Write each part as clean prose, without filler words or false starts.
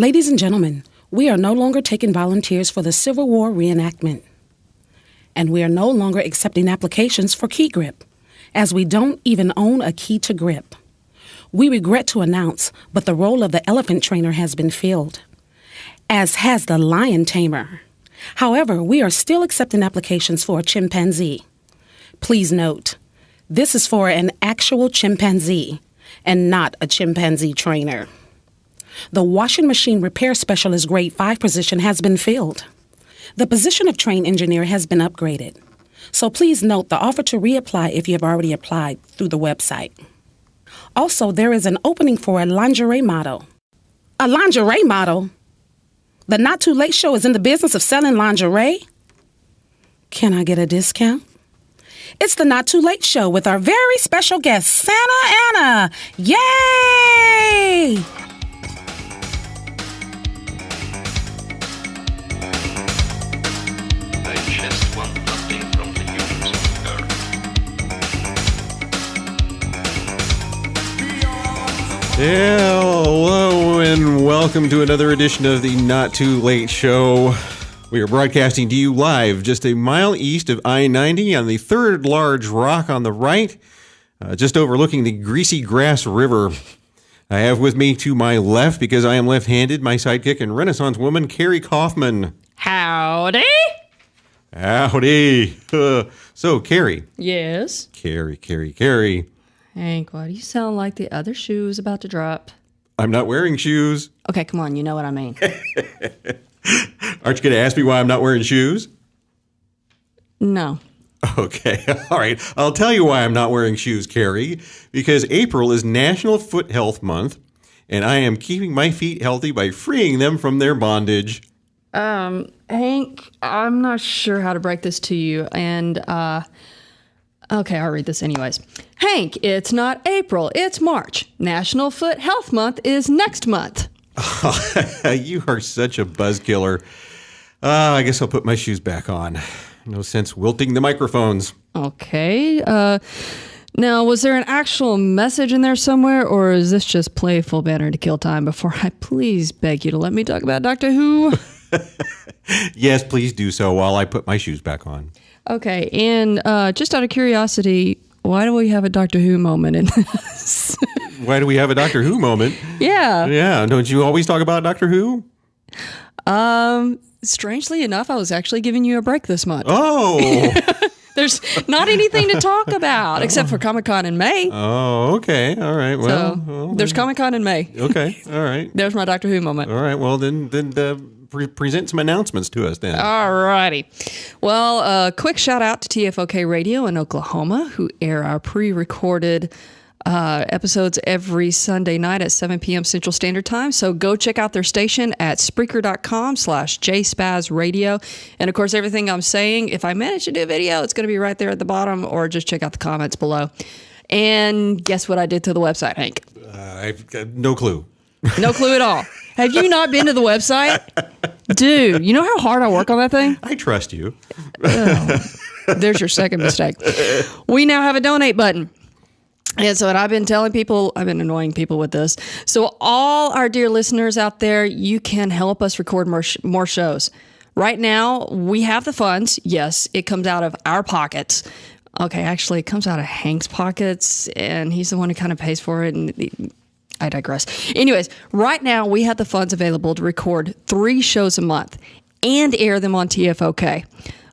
Ladies and gentlemen, we are no longer taking volunteers for the Civil War reenactment. And we are no longer accepting applications for key grip, as we don't even own a key to grip. We regret to announce, but the role of the elephant trainer has been filled, as has the lion tamer. However, we are still accepting applications for a chimpanzee. Please note, this is for an actual chimpanzee and not a chimpanzee trainer. The washing machine repair specialist grade 5 position has been filled. The position of train engineer has been upgraded. So please note the offer to reapply if you have already applied through the website. Also, there is an opening for a lingerie model. A lingerie model? The Not Too Late Show is in the business of selling lingerie? Can I get a discount? It's the Not Too Late Show with our very special guest, Santa Ana. Yay! Hello and welcome to another edition of the Not Too Late Show. We are broadcasting to you live just a mile east of I-90 on the third large rock on the right, just overlooking the Greasy Grass River. I have with me to my left, because I am left-handed, my sidekick and Renaissance woman, Carrie Kaufman. Howdy. Howdy. So, Carrie. Yes? Carrie. Hank, why do you sound like the other shoe is about to drop? I'm not wearing shoes. Okay, come on, you know what I mean. Aren't you going to ask me why I'm not wearing shoes? No. Okay, all right. I'll tell you why I'm not wearing shoes, Carrie. Because April is National Foot Health Month, and I am keeping my feet healthy by freeing them from their bondage. Hank, I'm not sure how to break this to you, and, okay, I'll read this anyways. Hank, it's not April, it's March. National Foot Health Month is next month. You are such a buzzkiller. I guess I'll put my shoes back on. No sense wilting the microphones. Okay. Now, was there an actual message in there somewhere, or is this just playful banter to kill time before I please beg you to let me talk about Doctor Who? Yes, please do so while I put my shoes back on. Okay, and just out of curiosity, why do we have a Doctor Who moment in this? Why do we have a Doctor Who moment? Yeah. Yeah, don't you always talk about Doctor Who? Strangely enough, I was actually giving you a break this month. Oh! There's not anything to talk about except for Comic-Con in May. Oh, okay. All right. Well, there's Comic-Con in May. Okay. All right. There's my Doctor Who moment. All right. Well, then present some announcements to us then. All righty. Well, a quick shout out to TFOK Radio in Oklahoma, who air our pre-recorded episodes every Sunday night at 7 p.m. Central Standard Time. So go check out their station at Spreaker.com/JSpazRadio. And of course, everything I'm saying, if I manage to do a video, it's going to be right there at the bottom, or just check out the comments below. And guess what I did to the website, Hank? I've got no clue. No clue at all. Have you not been to the website? Dude, you know how hard I work on that thing? I trust you. There's your second mistake. We now have a donate button. And so I've been telling people, I've been annoying people with this. So all our dear listeners out there, you can help us record more shows. Right now, we have the funds. Yes, it comes out of our pockets. Okay, actually, it comes out of Hank's pockets, and he's the one who kind of pays for it. And I digress. Anyways, right now, we have the funds available to record 3 shows a month and air them on TFOK.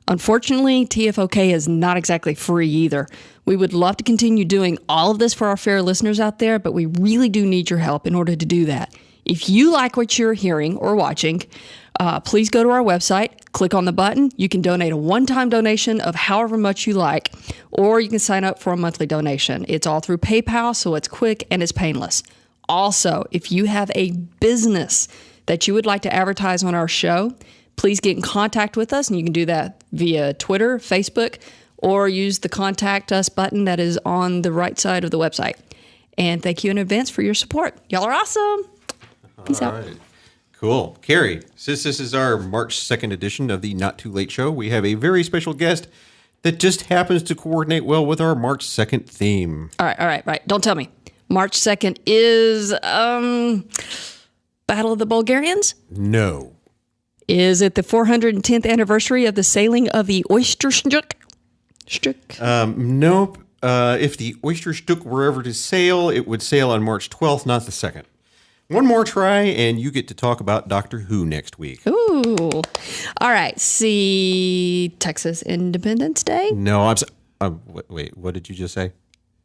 Unfortunately, TFOK is not exactly free either. We would love to continue doing all of this for our fair listeners out there, but we really do need your help in order to do that. If you like what you're hearing or watching, please go to our website, click on the button. You can donate a one-time donation of however much you like, or you can sign up for a monthly donation. It's all through PayPal, so it's quick and it's painless. Also, if you have a business that you would like to advertise on our show, please get in contact with us, and you can do that via Twitter, Facebook, or use the Contact Us button that is on the right side of the website. And thank you in advance for your support. Y'all are awesome. Peace out. Right. Cool. Carrie, since this is our March 2nd edition of the Not Too Late Show, we have a very special guest that just happens to coordinate well with our March 2nd theme. All right. Don't tell me. March 2nd is Battle of the Bulgarians? No. Is it the 410th anniversary of the sailing of the Oysterstück? Nope. If the Oysterstück were ever to sail, it would sail on March 12th, not the 2nd. One more try, and you get to talk about Doctor Who next week. Ooh. All right. See Texas Independence Day? No, wait, what did you just say?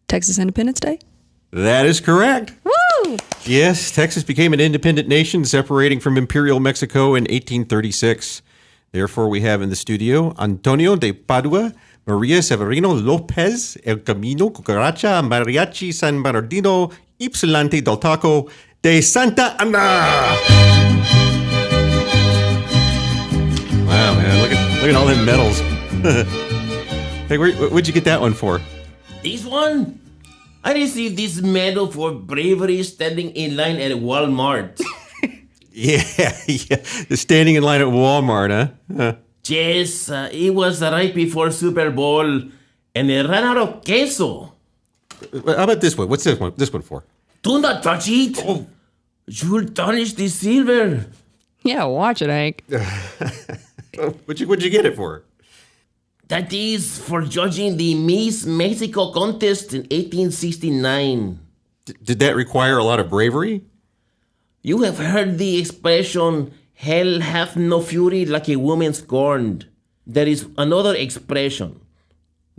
Texas Independence Day? That is correct. Woo! Yes, Texas became an independent nation, separating from Imperial Mexico in 1836. Therefore, we have in the studio Antonio de Padua, Maria Severino Lopez, El Camino, Cucaracha, Mariachi, San Bernardino, Ypsilanti del Taco, de Santa Ana. Wow, man, look at all them medals. Hey, where'd you get that one for? This one? I received this medal for bravery standing in line at Walmart. Yeah, the standing in line at Walmart, huh? Yes, it was right before Super Bowl, and they ran out of queso. How about this one? What's this one? This one for? Do not touch it. Oh. You'll tarnish the silver. Yeah, watch it, Hank. What'd you get it for? That is for judging the Miss Mexico contest in 1869. Did that require a lot of bravery? You have heard the expression, hell hath no fury like a woman scorned. There is another expression.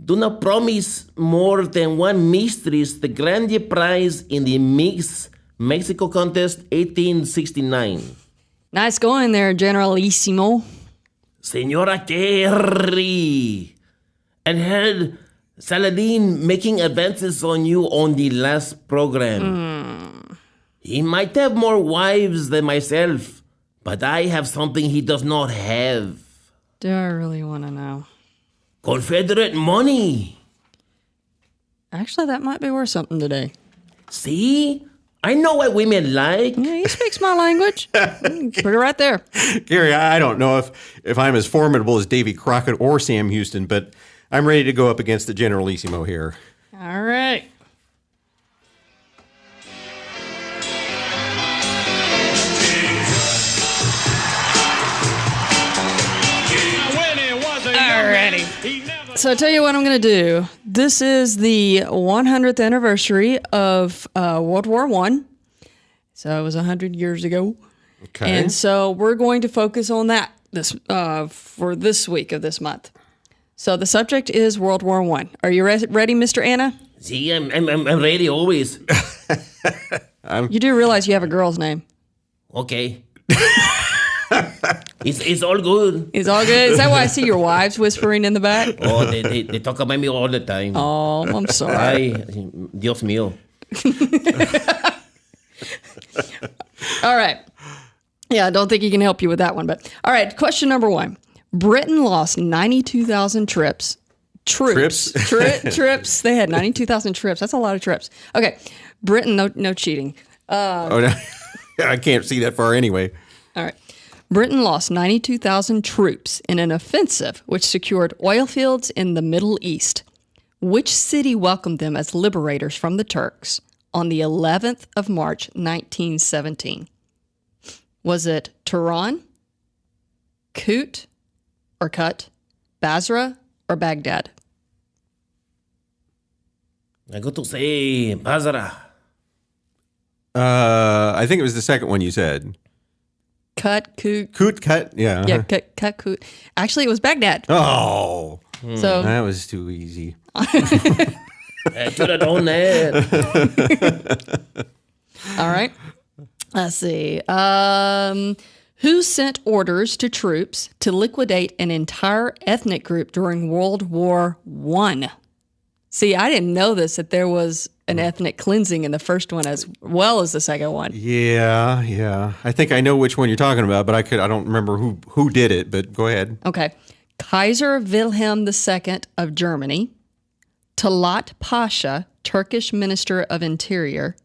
Do not promise more than one mistress the grand prize in the Miss Mexico contest 1869. Nice going there, Generalissimo. Senora Kerry. And heard Saladin making advances on you on the last program. He might have more wives than myself, but I have something he does not have. Do I really want to know? Confederate money. Actually, that might be worth something today. See? I know what women like. Yeah, he speaks my language. Put it right there. Gary, I don't know if I'm as formidable as Davy Crockett or Sam Houston, but I'm ready to go up against the Generalissimo here. All right. Alrighty. So I tell you what I'm going to do. This is the 100th anniversary of World War I. So it was 100 years ago. Okay. And so we're going to focus on that for this week of this month. So the subject is World War I. Are you ready, Mr. Anna? See, I'm ready always. You do realize you have a girl's name. Okay. It's all good. It's all good? Is that why I see your wives whispering in the back? Oh, they talk about me all the time. Oh, I'm sorry. Ay, Dios mío. All right. Yeah, I don't think he can help you with that one. But all right, question number 1. Britain lost 92,000 troops. Trips. They had 92,000 trips. That's a lot of trips. Okay. Britain, no cheating. Oh, no. I can't see that far anyway. All right. Britain lost 92,000 troops in an offensive which secured oil fields in the Middle East. Which city welcomed them as liberators from the Turks on the 11th of March, 1917? Was it Tehran, Kut, Basra, or Baghdad? I got to say Basra. I think it was the second one you said. Kut. Yeah. Yeah, Kut. Actually, it was Baghdad. Oh. So That was too easy. I should have known that. All right. Let's see. Who sent orders to troops to liquidate an entire ethnic group during World War I? See, I didn't know this, that there was an ethnic cleansing in the first one as well as the second one. Yeah. I think I know which one you're talking about, but I don't remember who did it, but go ahead. Okay. Kaiser Wilhelm II of Germany, Talat Pasha, Turkish Minister of Interior,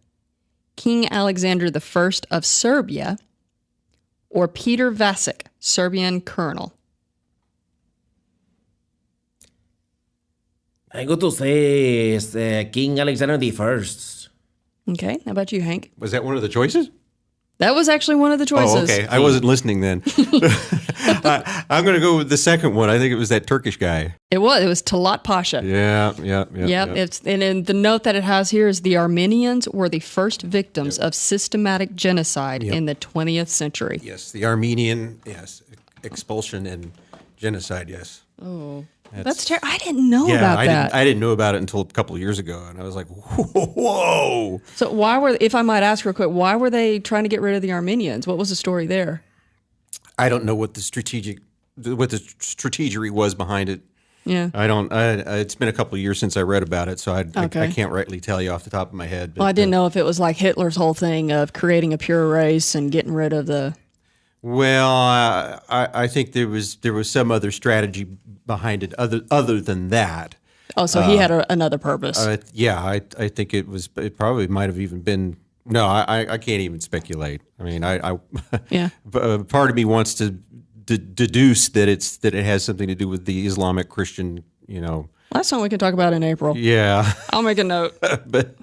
King Alexander I of Serbia, or Peter Vasic, Serbian colonel? I got to say it's King Alexander I. Okay. How about you, Hank? Was that one of the choices? That was actually one of the choices. Oh, okay. I wasn't listening then. I'm going to go with the second one. I think it was that Turkish guy. It was Talat Pasha. Yeah. Yep. And in the note that it has here is the Armenians were the first victims of systematic genocide in the 20th century. Yes, the Armenian, expulsion and genocide, yes. Oh, that's terrible. I didn't know about that. I didn't know about it until a couple of years ago, and I was like, whoa. So if I might ask real quick, why were they trying to get rid of the Armenians? What was the story there? I don't know what the strategery was behind it. Yeah. I don't. It's been a couple of years since I read about it, so I can't rightly tell you off the top of my head. But, I didn't know if it was like Hitler's whole thing of creating a pure race and getting rid of the. Well, I think there was some other strategy behind it other than that. Oh, so he had another purpose. I think it probably might have even been. No, I can't even speculate. I mean, part of me wants to deduce that it has something to do with the Islamic Christian, That's something we can talk about in April. Yeah, I'll make a note. but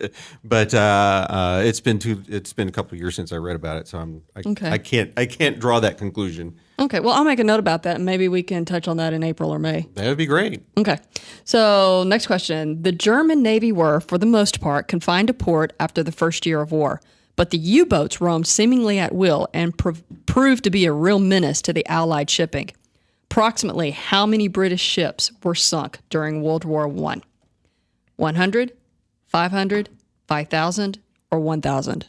it's been a couple of years since I read about it, so I can't draw that conclusion. Okay, well, I'll make a note about that, and maybe we can touch on that in April or May. That would be great. Okay, so next question. The German Navy were, for the most part, confined to port after the first year of war, but the U-boats roamed seemingly at will and proved to be a real menace to the Allied shipping. Approximately how many British ships were sunk during World War I? 100, 500, 5,000, or 1,000?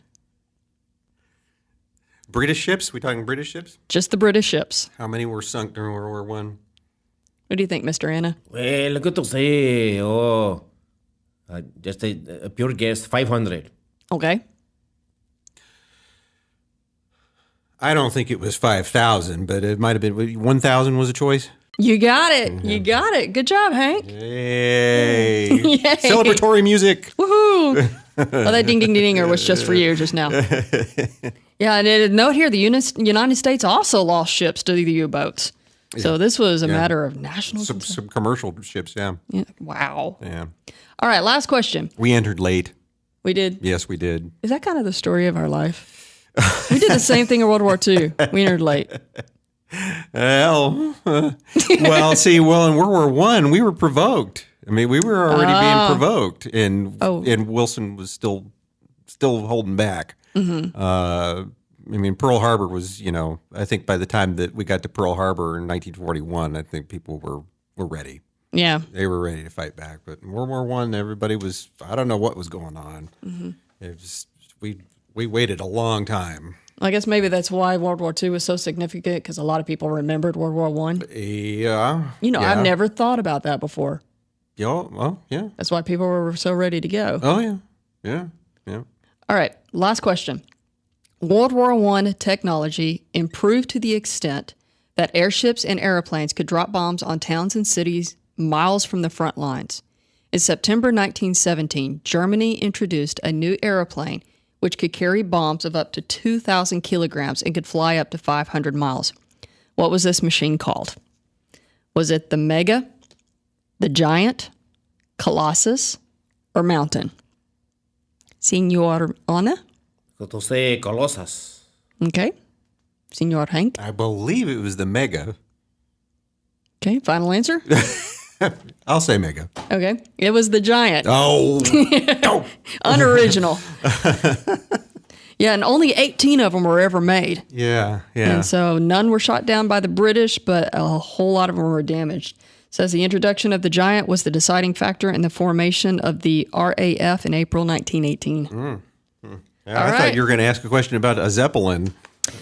British ships? We talking British ships? Just the British ships. How many were sunk during World War I? What do you think, Mr. Anna? Well, look to say, just a pure guess, 500. Okay. I don't think it was 5,000, but it might have been 1,000 was a choice. You got it. Mm-hmm. You got it. Good job, Hank. Yay. Yay. Celebratory music. Woohoo. Oh, that ding, ding, dinger was just for you just now. Yeah, and a note here, the United States also lost ships to the U-boats. So this was a matter of national some commercial ships, yeah. Wow. Yeah. All right, last question. We entered late. We did? Yes, we did. Is that kind of the story of our life? We did the same thing in World War II. We entered late. In World War I, we were provoked. I mean, we were already being provoked, and Wilson was still holding back. Mm-hmm. Pearl Harbor was, I think by the time that we got to Pearl Harbor in 1941, I think people were ready. Yeah. They were ready to fight back. But in World War I, everybody was, I don't know what was going on. Mm-hmm. It was, we waited a long time. I guess maybe that's why World War II was so significant, because a lot of people remembered World War I. Yeah. I've never thought about that before. Yeah, well, yeah. That's why people were so ready to go. Oh, yeah. Yeah, yeah. All right, last question. World War I technology improved to the extent that airships and airplanes could drop bombs on towns and cities miles from the front lines. In September 1917, Germany introduced a new airplane which could carry bombs of up to 2,000 kilograms and could fly up to 500 miles. What was this machine called? Was it the Mega, the Giant, Colossus, or Mountain? Senor Anna? To say Colossus. Okay. Senor Hank? I believe it was the Mega. Okay, final answer? I'll say Mega. Okay. It was the Giant. Oh. No. Unoriginal. Yeah, and only 18 of them were ever made. Yeah, yeah. And so none were shot down by the British, but a whole lot of them were damaged. It says the introduction of the Giant was the deciding factor in the formation of the RAF in April 1918. I thought you were going to ask a question about a Zeppelin,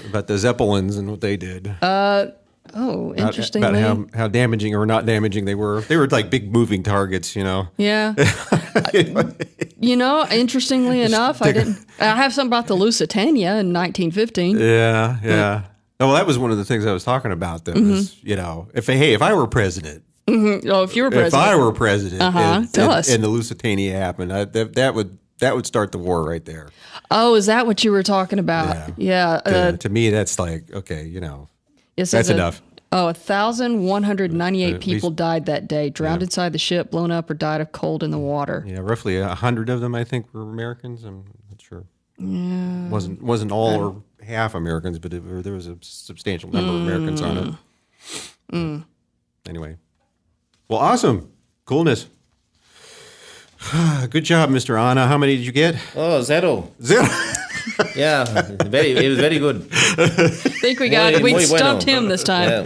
about the Zeppelins and what they did. Interestingly. About how damaging or not damaging they were. They were like big moving targets, Yeah. Interestingly enough, I have something about the Lusitania in 1915. Yeah, yeah. Well, that was one of the things I was talking about. That was, if I were president. Mm-hmm. Oh, if you were president. If I were president, tell us. And the Lusitania happened, that would start the war right there. Oh, is that what you were talking about? Yeah. To me, that's like, okay, yes, that's enough. 1,198 people died that day, drowned inside the ship, blown up, or died of cold in the water. Yeah, roughly 100 of them, I think, were Americans. I'm not sure. Yeah. Wasn't all or half Americans, but there was a substantial number of Americans on it. Anyway. Well, awesome. Coolness. Good job, Mr. Anna. How many did you get? Oh, 0. 0. Yeah, it was very good. I think we stumped him this time.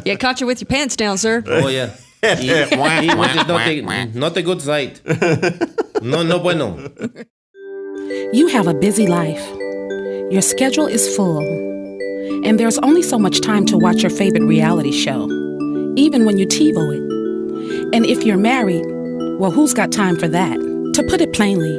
Yeah. Caught you with your pants down, sir. Oh, yeah. It was not a good sight. No bueno. You have a busy life. Your schedule is full. And there's only so much time to watch your favorite reality show, even when you TiVo it. And if you're married, well, who's got time for that? To put it plainly,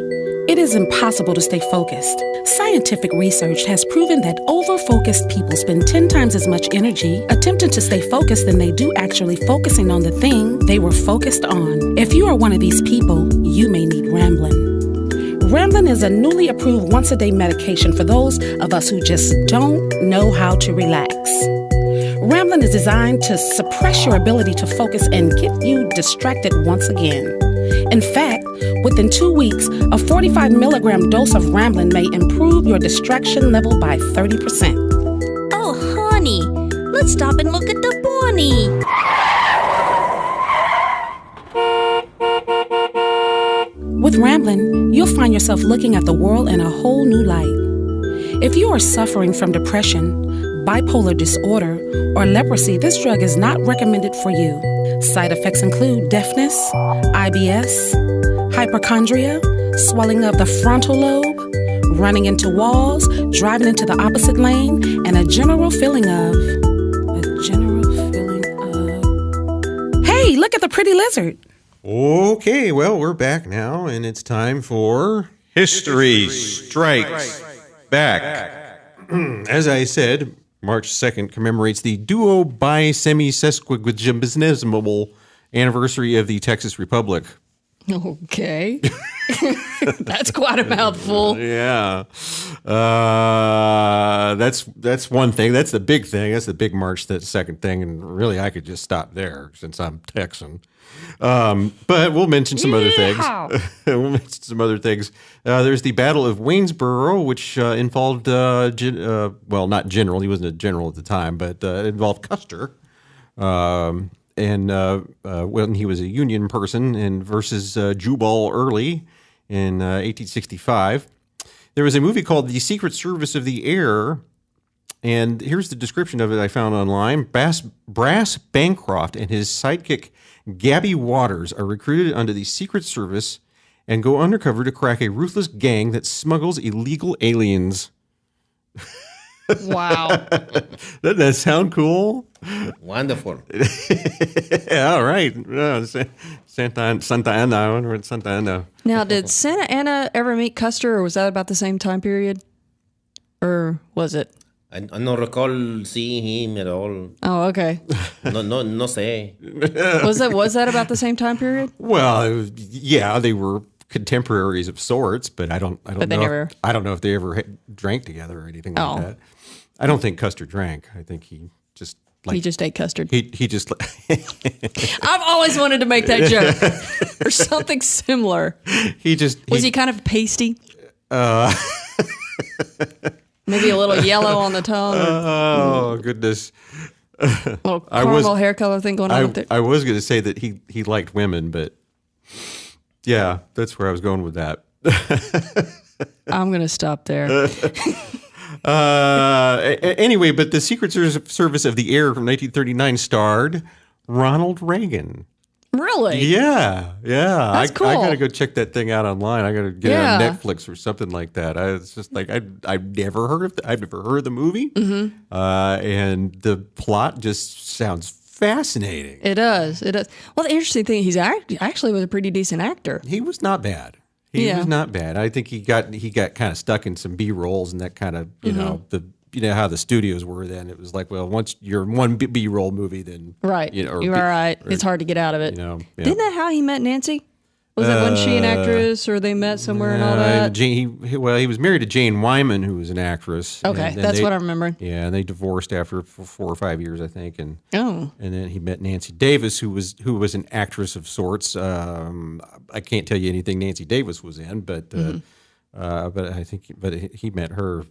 it is impossible to stay focused. Scientific research has proven that over-focused people spend 10 times as much energy attempting to stay focused than they do actually focusing on the thing they were focused on. If you are one of these people, you may need Ramblin'. Ramblin' is a newly approved once-a-day medication for those of us who just don't know how to relax. Ramblin' is designed to suppress your ability to focus and get you distracted once again. In fact, within 2 weeks, a 45 milligram dose of Ramblin' may improve your distraction level by 30%. Oh, honey, let's stop and look at the bunny. With Ramblin', you'll find yourself looking at the world in a whole new light. If you are suffering from depression, bipolar disorder, or leprosy, this drug is not recommended for you. Side effects include deafness, IBS, hypochondria, swelling of the frontal lobe, running into walls, driving into the opposite lane, and a general feeling of... Hey, look at the pretty lizard. Okay, well, we're back now, and it's time for History Strikes Back. As I said, March 2nd commemorates the duo bi-semi-sesquiquagesimimal anniversary of the Texas Republic. Okay. That's quite a mouthful. Yeah. That's one thing. That's the big thing. That's the big March 2nd thing. And really, I could just stop there since I'm Texan. But we'll mention some other things. We'll mention some other things. There's the Battle of Waynesboro, which involved, well, not general. He wasn't a general at the time, but it involved Custer. And when he was a Union person and versus Jubal Early in 1865. There was a movie called The Secret Service of the Air, and here's the description of it I found online. Brass Bancroft and his sidekick Gabby Waters are recruited under the Secret Service and go undercover to crack a ruthless gang that smuggles illegal aliens. Wow. Doesn't that sound cool? Wonderful. All right. Santa Ana. We're in Santa Ana. Now, did Santa Ana ever meet Custer, or was that about the same time period? Or was it? I don't recall seeing him at all. Oh, okay. No sé. Was that about the same time period? Well, yeah, they were contemporaries of sorts, but I don't know. I don't know if they ever drank together or anything like that. I don't think Custer drank. I think he just ate custard. He just. I've always wanted to make that joke or something similar. Was he kind of pasty? Maybe a little yellow on the tongue. Oh goodness! Little caramel hair color thing going on up there. I was going to say that he liked women, but yeah, that's where I was going with that. I'm going to stop there. Anyway, but the Secret Service of the Air from 1939 starred Ronald Reagan. Really? Yeah. That's cool. I got to go check that thing out online. I got to get it on Netflix or something like that. It's just like I've never heard of the movie, and the plot just sounds fascinating. It does. Well, the interesting thing, he's actually was a pretty decent actor. He was not bad. He was not bad. I think he got kind of stuck in some B rolls and that kind of you know how the studios were then. It was like, well, once you're in one B roll movie, then right, you are right. It's hard to get out of it. Isn't that how he met Nancy? Wasn't she an actress, or they met somewhere and all that? He was married to Jane Wyman, who was an actress. Okay, that's what I remember. Yeah, and they divorced after 4 or 5 years, I think. And then he met Nancy Davis, who was an actress of sorts. I can't tell you anything Nancy Davis was in, but I think he met her,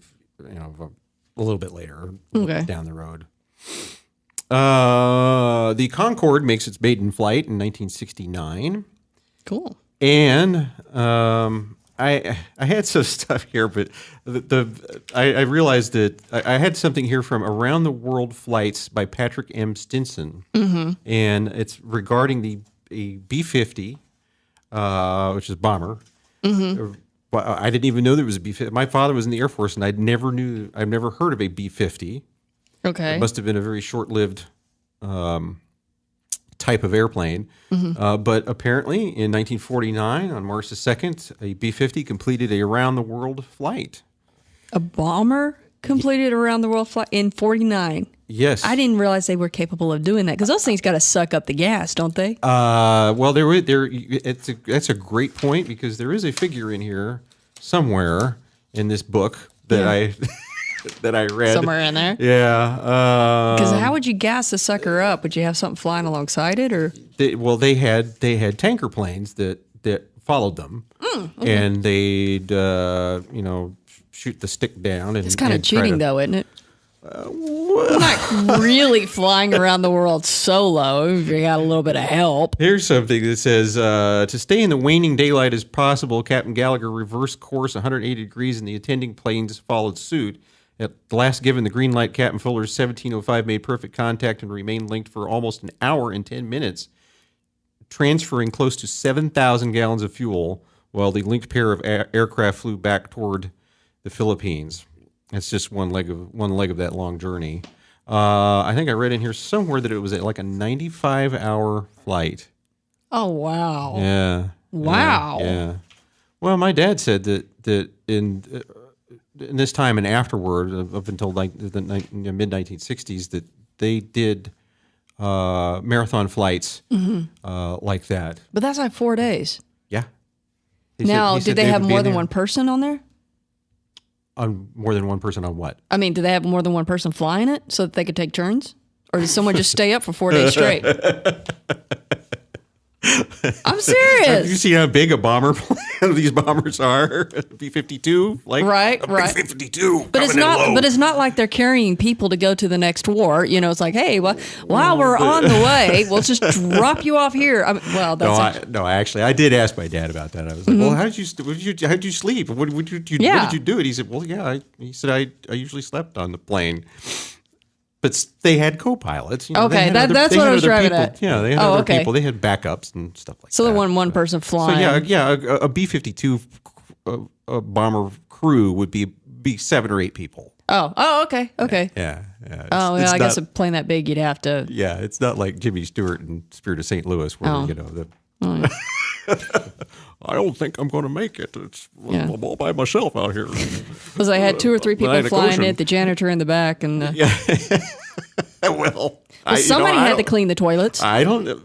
a little bit later, Okay. down the road. The Concorde makes its maiden flight in 1969. Cool. And I had some stuff here, but I realized that I had something here from Around the World Flights by Patrick M. Stinson, and it's regarding a B-50, which is a bomber. I didn't even know there was a B-50. My father was in the Air Force, and I've never heard of a B-50. Okay. It must have been a very short-lived type of airplane. But apparently, in 1949, on March the 2nd, a B-50 completed a around-the-world flight. A bomber completed a around the world flight in 49. Yes. I didn't realize they were capable of doing that because those things got to suck up the gas, don't they? Well, that's a great point because there is a figure in here somewhere in this book that I read. Somewhere in there? Yeah. Because how would you gas the sucker up? Would you have something flying alongside it, or? They had tanker planes that followed them, and they'd shoot the stick down. And It's kind of cheating, though, isn't it? Well, Not really flying around the world solo. If you got a little bit of help. Here's something that says, to stay in the waning daylight as possible, Captain Gallagher reversed course 180 degrees and the attending planes followed suit. At the last given the green light, Captain Fuller's 1705 made perfect contact and remained linked for almost an hour and 10 minutes, transferring close to 7,000 gallons of fuel while the linked pair of aircraft flew back toward the Philippines. That's just one leg of that long journey. I think I read in here somewhere that it was like a 95-hour flight. Oh, wow. Yeah. Wow. Yeah. Well, my dad said that in this time and afterward, up until like the mid 1960s, that they did marathon flights like that. But that's like 4 days. Yeah. Now, did they have more than one person on there? On more than one person on what? I mean, do they have more than one person flying it so that they could take turns? Or did someone just stay up for 4 days straight? I'm serious. Have you seen how big a bomber these bombers are? B-52, like right. B-52. But it's not like they're carrying people to go to the next war. You know, it's like, hey, while we're on the way, we'll just drop you off here. Actually, I did ask my dad about that. I was like, well, how'd you sleep? What did you do? He said, well, yeah. He said, I usually slept on the plane. But they had co-pilots. Okay, that's what I was driving at. Yeah, they had other people. They had backups and stuff like that. So there wasn't one person flying. So a B-52 bomber crew would be 7 or 8 people. Oh, okay. Yeah. I guess a plane that big, you'd have to. Yeah, it's not like Jimmy Stewart in Spirit of St. Louis, where I don't think I'm going to make it. I'm all by myself out here. Because I had 2 or 3 people flying it, the janitor in the back, and somebody had to clean the toilets. I don't know.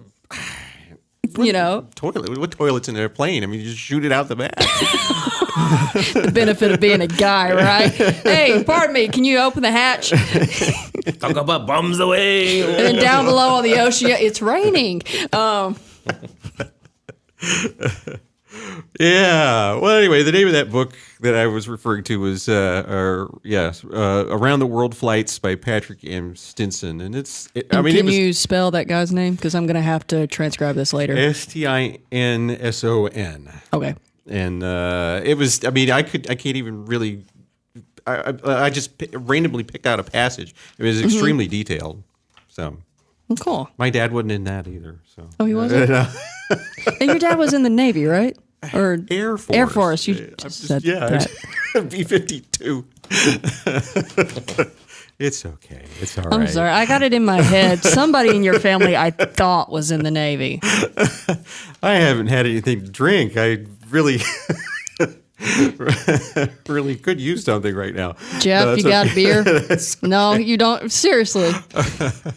Toilet. What toilet's in a plane? I mean, you just shoot it out the back. The benefit of being a guy, right? Hey, pardon me, can you open the hatch? Talk about bombs away. And then down below on the ocean, it's raining. Yeah. Well, anyway, the name of that book that I was referring to was Around the World Flights by Patrick M. Stinson, and can you spell that guy's name? Because I'm going to have to transcribe this later. Stinson. Okay. And it was. I mean, I can't even really. I just randomly picked out a passage. It was extremely detailed. So. Cool. My dad wasn't in that either. So. Oh, he wasn't? And your dad was in the Navy, right? Or Air Force. Air Force. You just said that. B-52. It's okay. It's all right. I'm sorry. I got it in my head. Somebody in your family I thought was in the Navy. I haven't had anything to drink. I really... really could use something right now. Jeff, you got a beer? No, you don't. Seriously.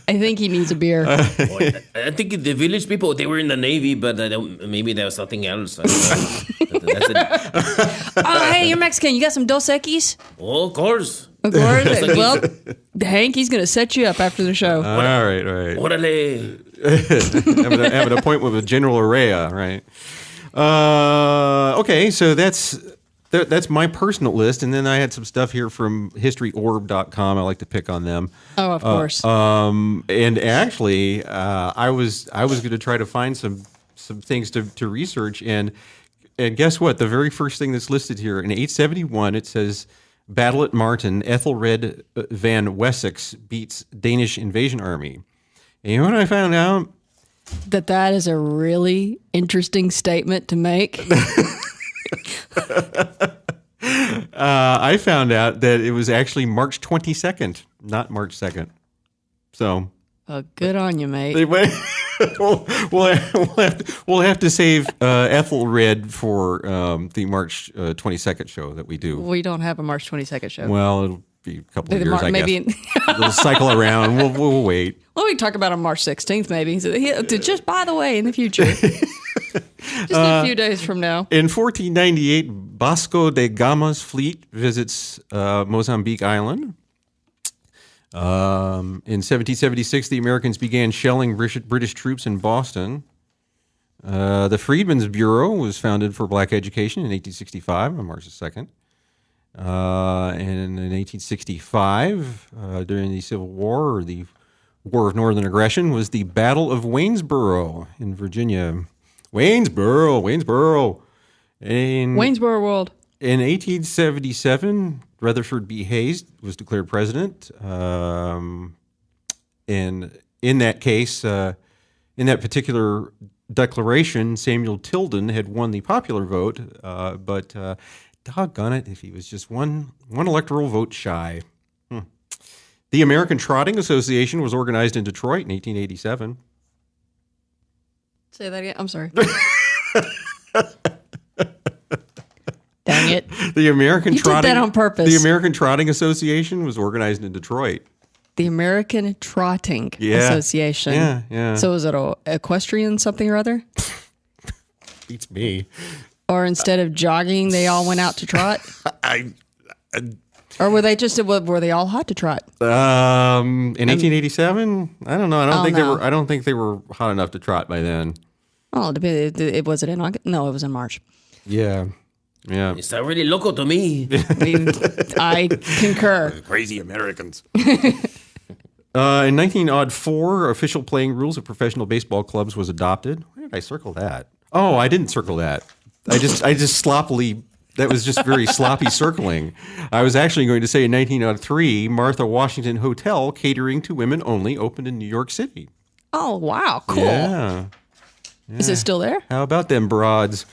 I think he needs a beer. I think the village people, they were in the Navy, but maybe there was something else. That's it. Hey, you're Mexican. You got some Dos Equis? Oh, of course. Of course. Well, Hank, he's going to set you up after the show. All right. Orale. have an appointment with General Arrea, right? Okay, so that's that's my personal list, and then I had some stuff here from HistoryOrb.com. I like to pick on them. Oh, of course. And actually, I was going to try to find some things to research, and guess what? The very first thing that's listed here in 871, it says, "Battle at Martin, Ethelred van Wessex beats Danish invasion army." And you know what I found out? That is a really interesting statement to make. I found out that it was actually March 22nd, not March 2nd. So, Good on you, mate. we'll have to save Ethelred for the March 22nd show that we do. We don't have a March 22nd show. Well, it'll be a couple of years, I maybe guess. It'll cycle around. We'll wait. Well, we can talk about it on March 16th, maybe. So, just by the way, in the future. Just a few days from now. In 1498, Vasco da Gama's fleet visits Mozambique Island. In 1776, the Americans began shelling British troops in Boston. The Freedmen's Bureau was founded for black education in 1865 on March 2nd. And in 1865, during the Civil War, or the War of Northern Aggression, was the Battle of Waynesboro in Virginia. Waynesboro. Waynesboro World. In 1877, Rutherford B. Hayes was declared president. And in that case, in that particular declaration, Samuel Tilden had won the popular vote, but doggone it, if he was just one electoral vote shy. The American Trotting Association was organized in Detroit in 1887. Say that again. I'm sorry. Dang it. The American You did that on purpose. The American Trotting Association was organized in Detroit. The American Trotting Association. Yeah. So is it a equestrian something or other? Beats me. Or instead of jogging, they all went out to trot? Or were they all hot to trot? In 1887, I don't know. I don't think they were hot enough to trot by then. Oh, it was it in August? No, it was in March. Yeah. It's really local to me. I concur. Crazy Americans. In 1904, official playing rules of professional baseball clubs was adopted. Why did I circle that? Oh, I didn't circle that. I just sloppily. That was just very sloppy circling. I was actually going to say in 1903, Martha Washington Hotel, catering to women only, opened in New York City. Oh, wow. Cool. Yeah. Is it still there? How about them broads?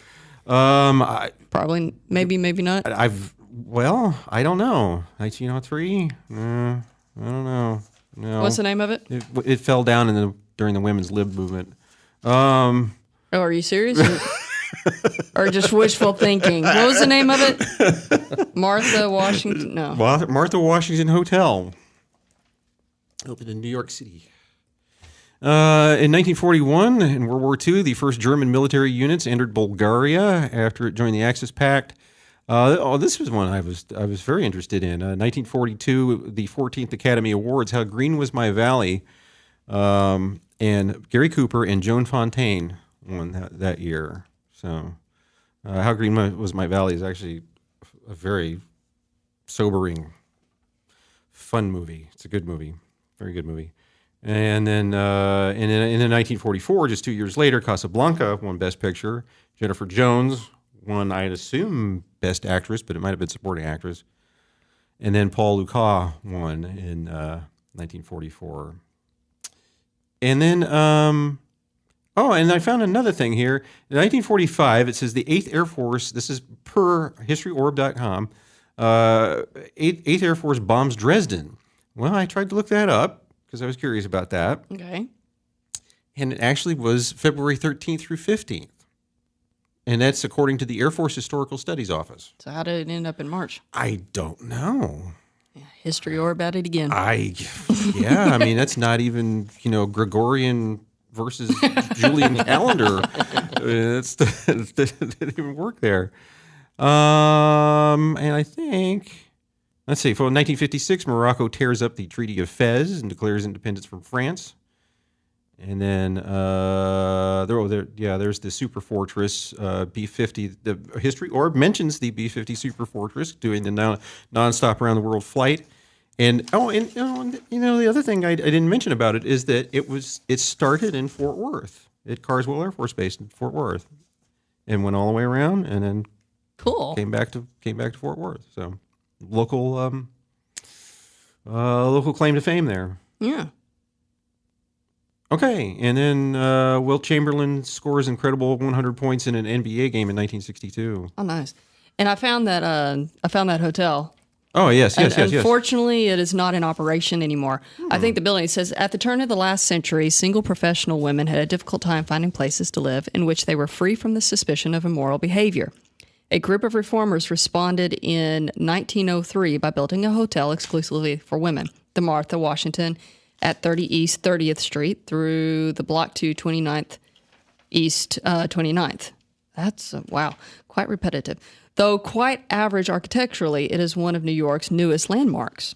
Probably, maybe not. I don't know. 1903? I don't know. No. What's the name of it? It fell down during the women's lib movement. Oh, are you serious? Or just wishful thinking? What was the name of it? Martha Washington? No. Martha Washington Hotel. Opened in New York City. In 1941, in World War II, the first German military units entered Bulgaria after it joined the Axis Pact. This was one I was very interested in. 1942, the 14th Academy Awards, How Green Was My Valley, and Gary Cooper and Joan Fontaine won that year. So, How Green Was My Valley is actually a very sobering, fun movie. It's a good movie, very good movie. And then in 1944, just 2 years later, Casablanca won Best Picture. Jennifer Jones won, I'd assume, Best Actress, but it might have been Supporting Actress. And then Paul Lucas won in 1944. And then, and I found another thing here. In 1945, it says the 8th Air Force, this is per HistoryOrb.com, 8th Air Force bombs Dresden. Well, I tried to look that up, because I was curious about that. Okay. And it actually was February 13th through 15th. And that's according to the Air Force Historical Studies Office. So how did it end up in March? I don't know. Yeah, history or about it again. I mean, that's not even, Gregorian versus Julian calendar. It didn't even work there. And I think... Let's see. For 1956, Morocco tears up the Treaty of Fez and declares independence from France. And then there's the Super Fortress B-50, the history, or mentions the B-50 Super Fortress doing the nonstop around the world flight. And the other thing I didn't mention about it is that it started in Fort Worth at Carswell Air Force Base in Fort Worth, and went all the way around, and then Cool. came back to Fort Worth. So local claim to fame there. Yeah. Okay, and then Wilt Chamberlain scores incredible 100 points in an NBA game in 1962. Oh, nice. And I found that hotel. Oh, yes. Unfortunately, it is not in operation anymore. I think the building says, at the turn of the last century, single professional women had a difficult time finding places to live in which they were free from the suspicion of immoral behavior. A group of reformers responded in 1903 by building a hotel exclusively for women, the Martha Washington, at 30 East 30th Street through the block to 29th East 29th. That's, wow, quite repetitive. Though quite average architecturally, it is one of New York's newest landmarks.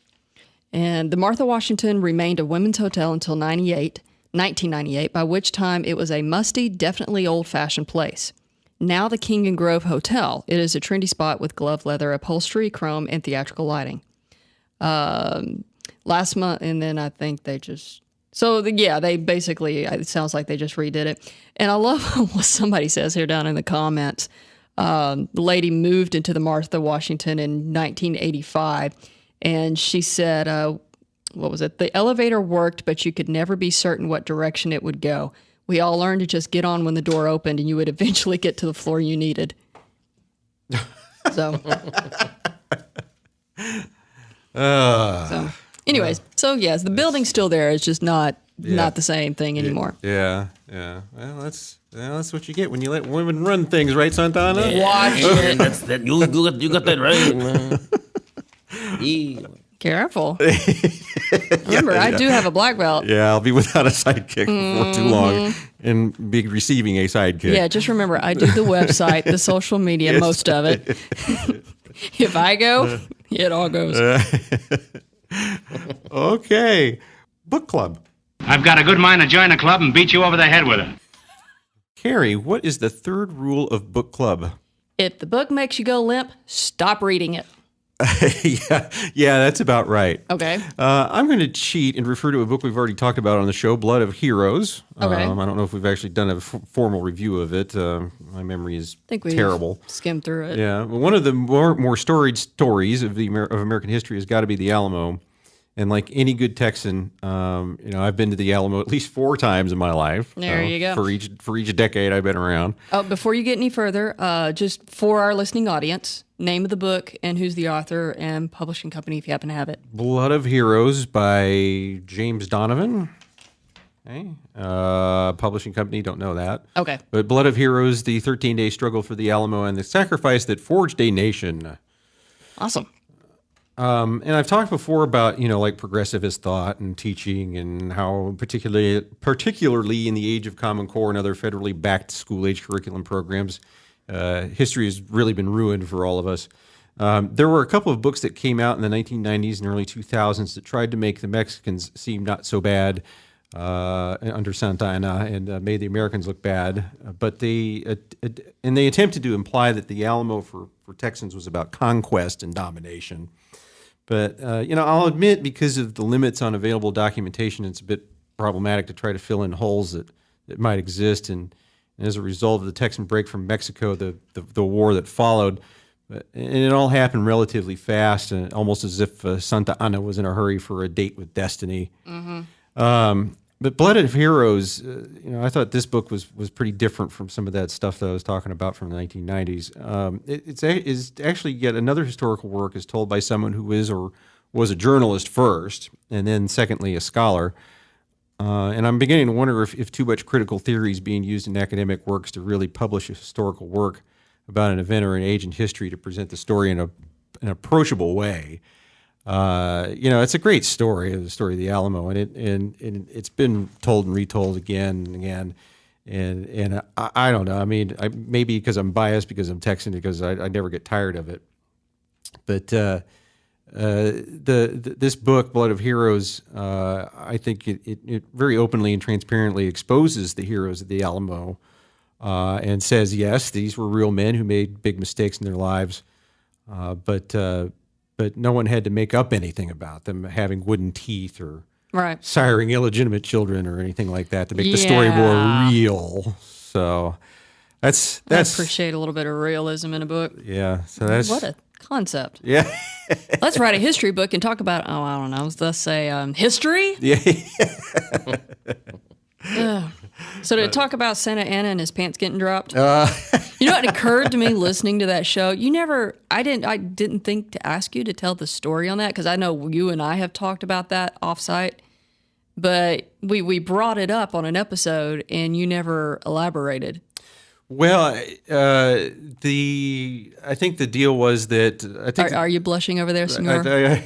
And the Martha Washington remained a women's hotel until 1998, by which time it was a musty, definitely old-fashioned place. Now the King and Grove Hotel, it is a trendy spot with glove leather upholstery, chrome, and theatrical lighting. Last month, and then I think they just... they basically, it sounds like they just redid it. And I love what somebody says here down in the comments. The lady moved into the Martha Washington in 1985, and she said, what was it? The elevator worked, but you could never be certain what direction it would go. We all learned to just get on when the door opened, and you would eventually get to the floor you needed. So anyways, yes, the building's still there. It's just not the same thing anymore. Yeah. Well, that's what you get when you let women run things, right, Santana? Yeah, Watch it. You got that right, man. Yeah. Careful. Remember, I do have a black belt. Yeah, I'll be without a sidekick for too long and be receiving a sidekick. Yeah, just remember, I do the website, the social media, most of it. If I go, it all goes. Okay. Book club. I've got a good mind to join a club and beat you over the head with it. Carrie, what is the third rule of book club? If the book makes you go limp, stop reading it. Yeah, that's about right. Okay. I'm going to cheat and refer to a book we've already talked about on the show, Blood of Heroes. Okay. I don't know if we've actually done a formal review of it. My memory is terrible. Skimmed through it. Yeah, well, one of the more storied stories of American history has got to be the Alamo. And like any good Texan, I've been to the Alamo at least 4 times in my life. There you go. For each decade I've been around. Oh, before you get any further, just for our listening audience, name of the book and who's the author and publishing company if you happen to have it. Blood of Heroes by James Donavon. Okay. Publishing company, don't know that. Okay. But Blood of Heroes, the 13-day struggle for the Alamo and the sacrifice that forged a nation. Awesome. And I've talked before about, like progressivist thought and teaching and how particularly in the age of Common Core and other federally backed school-age curriculum programs, history has really been ruined for all of us. There were a couple of books that came out in the 1990s and early 2000s that tried to make the Mexicans seem not so bad under Santa Anna and made the Americans look bad. But they attempted to imply that the Alamo for Texans was about conquest and domination. But, I'll admit because of the limits on available documentation, it's a bit problematic to try to fill in holes that might exist. And as a result of the Texan break from Mexico, the war that followed, and it all happened relatively fast, and almost as if Santa Anna was in a hurry for a date with destiny. Mm-hmm. But Blood of Heroes, I thought this book was pretty different from some of that stuff that I was talking about from the 1990s. It's actually yet another historical work is told by someone who is or was a journalist first, and then secondly a scholar. And I'm beginning to wonder if too much critical theory is being used in academic works to really publish a historical work about an event or an age in history to present the story in an approachable way. It's a great story, the story of the Alamo, and it's been told and retold again and again. And I don't know. I mean, maybe because I'm biased because I'm Texan, because I never get tired of it. But this book, Blood of Heroes, I think it very openly and transparently exposes the heroes of the Alamo, and says, yes, these were real men who made big mistakes in their lives, but no one had to make up anything about them having wooden teeth or siring illegitimate children or anything like that to make the story more real. So I appreciate a little bit of realism in a book. Yeah. So that's what a concept. Yeah. Let's write a history book and talk about, I don't know, let's say history? Yeah. So to talk about Santa Anna and his pants getting dropped, you know what occurred to me listening to that show? I didn't think to ask you to tell the story on that, because I know you and I have talked about that offsite, but we brought it up on an episode and you never elaborated. Well, I think the deal was that Are you blushing over there, senor?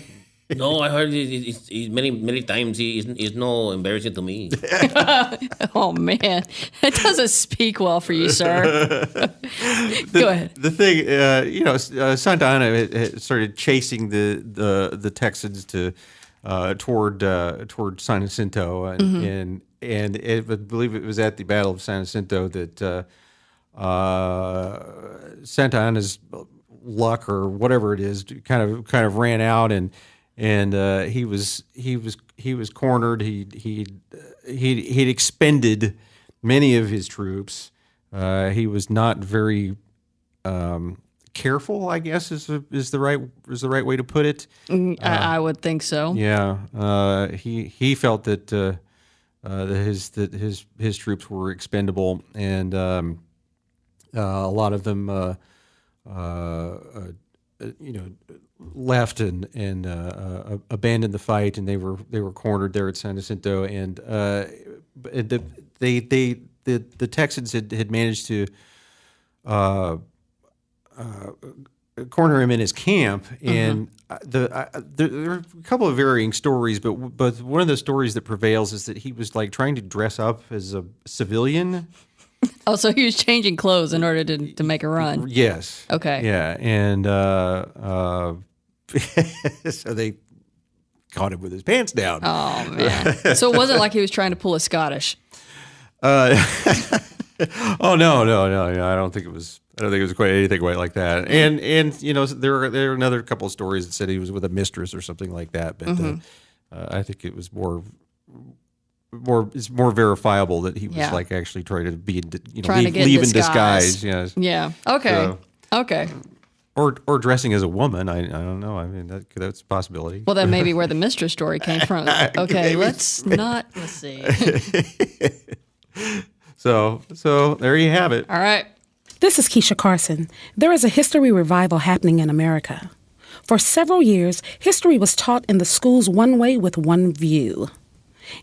No, I heard it's many times. It's no embarrassing to me. Oh man, that doesn't speak well for you, sir. Go ahead. The thing, Santa Anna started chasing the Texans toward San Jacinto, and I believe it was at the Battle of San Jacinto that Santa Anna's luck or whatever it is kind of ran out, and he was cornered. He'd expended many of his troops. He was not very careful, I guess is the right way to put it. I would think so. Yeah. He felt that his troops were expendable, and a lot of them left and abandoned the fight, and they were cornered there at San Jacinto, and the Texans had managed to corner him in his camp, and there are a couple of varying stories, but one of the stories that prevails is that he was like trying to dress up as a civilian. Oh, so he was changing clothes in order to make a run. Yes. Okay. Yeah, and so they caught him with his pants down. Oh man! So it wasn't like he was trying to pull a Scottish. Oh no! I don't think it was. I don't think it was quite anything quite like that. And there were another couple of stories that said he was with a mistress or something like that. But I think it was more. It's more verifiable that he was like actually trying to be, leave in disguise. Yes. Yeah. Okay. Okay. Or dressing as a woman. I don't know. I mean, that's a possibility. Well, that may be where the mistress story came from. Okay. Let's see. So there you have it. All right. This is Keisha Carson. There is a history revival happening in America. For several years, history was taught in the schools one way with one view.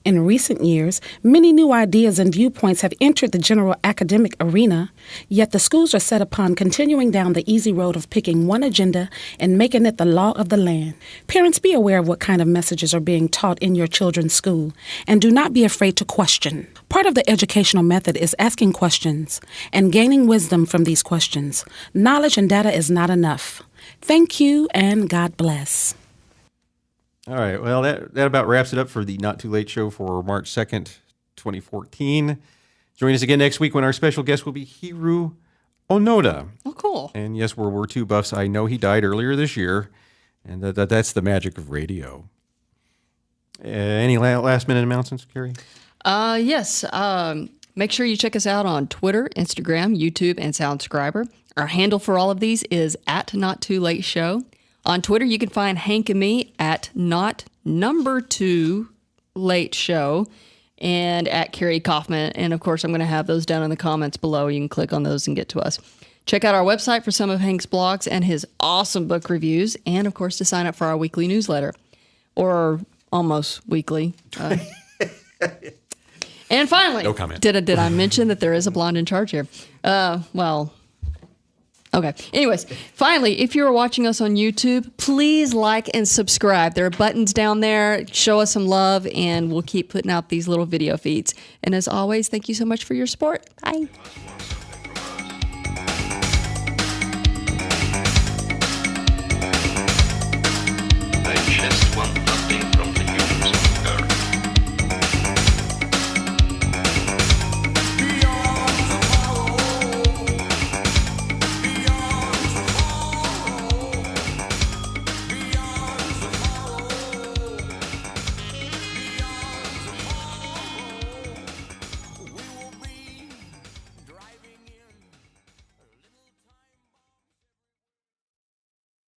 In recent years, many new ideas and viewpoints have entered the general academic arena, yet the schools are set upon continuing down the easy road of picking one agenda and making it the law of the land. Parents, be aware of what kind of messages are being taught in your children's school, and do not be afraid to question. Part of the educational method is asking questions and gaining wisdom from these questions. Knowledge and data is not enough. Thank you, and God bless. All right. Well, that about wraps it up for the Not Too Late Show for March 2nd, 2014. Join us again next week when our special guest will be Hiru Onoda. Oh, cool. And yes, World War II buffs. I know he died earlier this year, and that's the magic of radio. Any last-minute announcements, Kerry? Yes. Make sure you check us out on Twitter, Instagram, YouTube, and SOUNDSCRIBER. Our handle for all of these is @NotTooLateShow. On Twitter, you can find Hank and me at @NotTooLateShow and @Kerry Kaufman. And of course, I'm going to have those down in the comments below. You can click on those and get to us. Check out our website for some of Hank's blogs and his awesome book reviews. And of course, to sign up for our weekly newsletter, or almost weekly. And finally, no comment. Did I mention that there is a blonde in charge here? Well. Okay. Anyways, finally, if you're watching us on YouTube, please like and subscribe. There are buttons down there. Show us some love, and we'll keep putting out these little video feeds. And as always, thank you so much for your support. Bye.